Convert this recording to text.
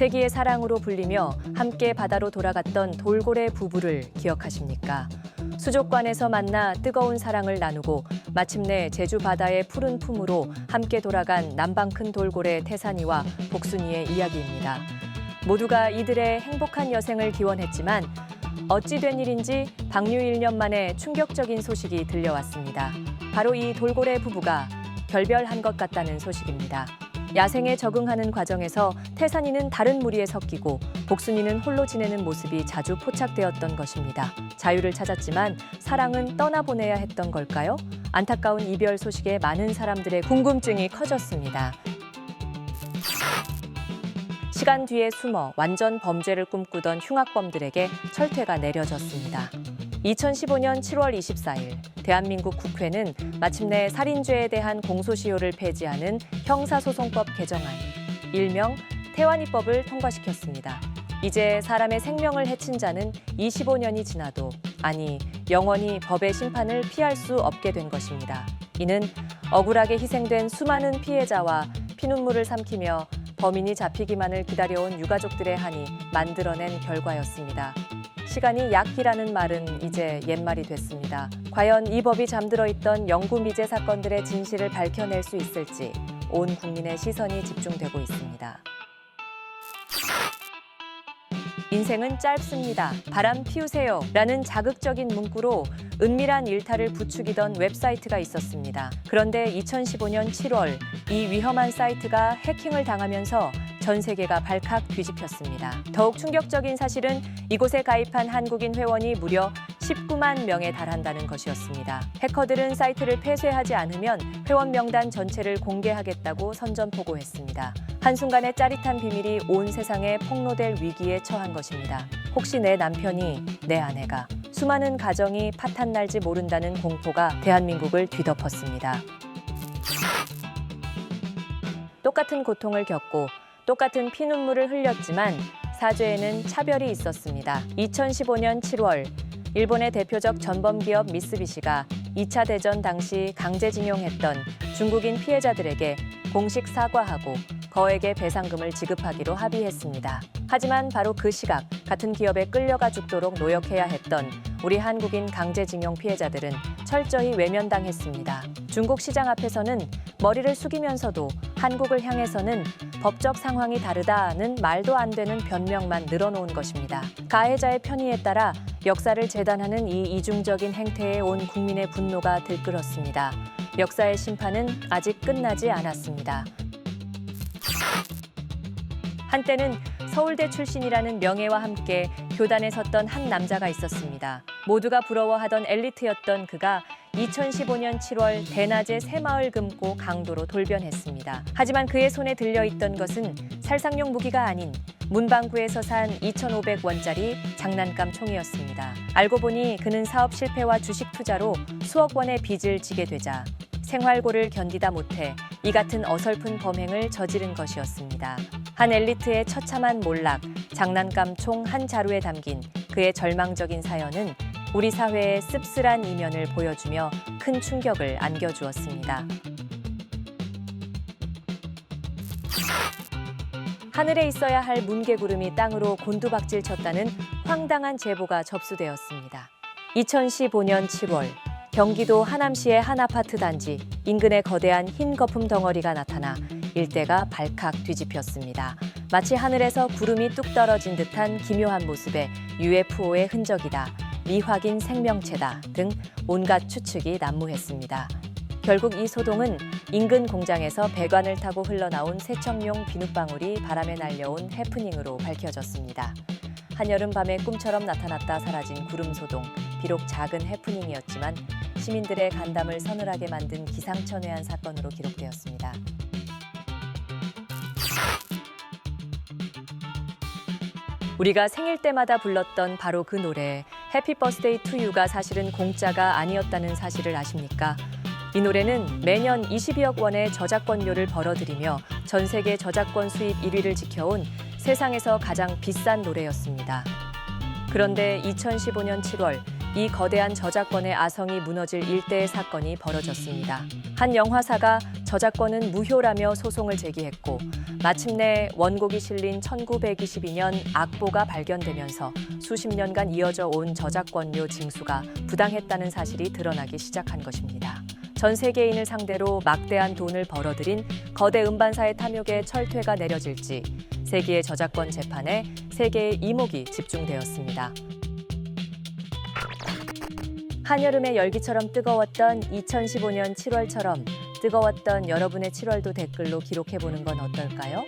세기의 사랑으로 불리며 함께 바다로 돌아갔던 돌고래 부부를 기억하십니까? 수족관에서 만나 뜨거운 사랑을 나누고 마침내 제주 바다의 푸른 품으로 함께 돌아간 남방 큰 돌고래 태산이와 복순이의 이야기입니다. 모두가 이들의 행복한 여생을 기원했지만 어찌 된 일인지 방류 1년 만에 충격적인 소식이 들려왔습니다. 바로 이 돌고래 부부가 결별한 것 같다는 소식입니다. 야생에 적응하는 과정에서 태산이는 다른 무리에 섞이고 복순이는 홀로 지내는 모습이 자주 포착되었던 것입니다. 자유를 찾았지만 사랑은 떠나보내야 했던 걸까요? 안타까운 이별 소식에 많은 사람들의 궁금증이 커졌습니다. 시간 뒤에 숨어 완전 범죄를 꿈꾸던 흉악범들에게 철퇴가 내려졌습니다. 2015년 7월 24일 대한민국 국회는 마침내 살인죄에 대한 공소시효를 폐지하는 형사소송법 개정안, 일명 태완이법을 통과시켰습니다. 이제 사람의 생명을 해친 자는 25년이 지나도, 아니 영원히 법의 심판을 피할 수 없게 된 것입니다. 이는 억울하게 희생된 수많은 피해자와 피눈물을 삼키며 범인이 잡히기만을 기다려온 유가족들의 한이 만들어낸 결과였습니다. 시간이 약기라는 말은 이제 옛말이 됐습니다. 과연 이 법이 잠들어 있던 영구 미제 사건들의 진실을 밝혀낼 수 있을지 온 국민의 시선이 집중되고 있습니다. 인생은 짧습니다. 바람 피우세요. 라는 자극적인 문구로 은밀한 일탈을 부추기던 웹사이트가 있었습니다. 그런데 2015년 7월 이 위험한 사이트가 해킹을 당하면서 전 세계가 발칵 뒤집혔습니다. 더욱 충격적인 사실은 이곳에 가입한 한국인 회원이 무려 19만 명에 달한다는 것이었습니다. 해커들은 사이트를 폐쇄하지 않으면 회원 명단 전체를 공개하겠다고 선전포고했습니다. 한순간의 짜릿한 비밀이 온 세상에 폭로될 위기에 처한 것입니다. 혹시 내 남편이, 내 아내가, 수많은 가정이 파탄날지 모른다는 공포가 대한민국을 뒤덮었습니다. 똑같은 고통을 겪고 똑같은 피눈물을 흘렸지만 사죄에는 차별이 있었습니다. 2015년 7월 일본의 대표적 전범기업 미쓰비시가 2차 대전 당시 강제징용했던 중국인 피해자들에게 공식 사과하고 거액의 배상금을 지급하기로 합의했습니다. 하지만 바로 그 시각 같은 기업에 끌려가 죽도록 노역해야 했던 우리 한국인 강제징용 피해자들은 철저히 외면당했습니다. 중국 시장 앞에서는 머리를 숙이면서도 한국을 향해서는 법적 상황이 다르다는 말도 안 되는 변명만 늘어놓은 것입니다. 가해자의 편의에 따라 역사를 재단하는 이 이중적인 행태에 온 국민의 분노가 들끓었습니다. 역사의 심판은 아직 끝나지 않았습니다. 한때는 서울대 출신이라는 명예와 함께 교단에 섰던 한 남자가 있었습니다. 모두가 부러워하던 엘리트였던 그가 2015년 7월 대낮에 새마을 금고 강도로 돌변했습니다. 하지만 그의 손에 들려있던 것은 살상용 무기가 아닌 문방구에서 산 2,500원짜리 장난감 총이었습니다. 알고 보니 그는 사업 실패와 주식 투자로 수억 원의 빚을 지게 되자 생활고를 견디다 못해 이 같은 어설픈 범행을 저지른 것이었습니다. 한 엘리트의 처참한 몰락, 장난감 총 한 자루에 담긴 그의 절망적인 사연은 우리 사회의 씁쓸한 이면을 보여주며 큰 충격을 안겨주었습니다. 하늘에 있어야 할 뭉게구름이 땅으로 곤두박질 쳤다는 황당한 제보가 접수되었습니다. 2015년 7월 경기도 하남시의 한 아파트 단지 인근에 거대한 흰 거품 덩어리가 나타나 일대가 발칵 뒤집혔습니다. 마치 하늘에서 구름이 뚝 떨어진 듯한 기묘한 모습에 UFO의 흔적이다, 미확인 생명체다 등 온갖 추측이 난무했습니다. 결국 이 소동은 인근 공장에서 배관을 타고 흘러나온 세척용 비눗방울이 바람에 날려온 해프닝으로 밝혀졌습니다. 한여름 밤에 꿈처럼 나타났다 사라진 구름 소동, 비록 작은 해프닝이었지만 시민들의 간담을 서늘하게 만든 기상천외한 사건으로 기록되었습니다. 우리가 생일 때마다 불렀던 바로 그 노래 해피 버스데이 투 유가 사실은 공짜가 아니었다는 사실을 아십니까? 이 노래는 매년 22억 원의 저작권료를 벌어들이며 전 세계 저작권 수입 1위를 지켜온 세상에서 가장 비싼 노래였습니다. 그런데 2015년 7월 이 거대한 저작권의 아성이 무너질 일대의 사건이 벌어졌습니다. 한 영화사가 저작권은 무효라며 소송을 제기했고 마침내 원곡이 실린 1922년 악보가 발견되면서 수십 년간 이어져 온 저작권료 징수가 부당했다는 사실이 드러나기 시작한 것입니다. 전 세계인을 상대로 막대한 돈을 벌어들인 거대 음반사의 탐욕에 철퇴가 내려질지 세계의 저작권 재판에 세계의 이목이 집중되었습니다. 한여름의 열기처럼 뜨거웠던 2015년 7월처럼 뜨거웠던 여러분의 7월도 댓글로 기록해보는 건 어떨까요?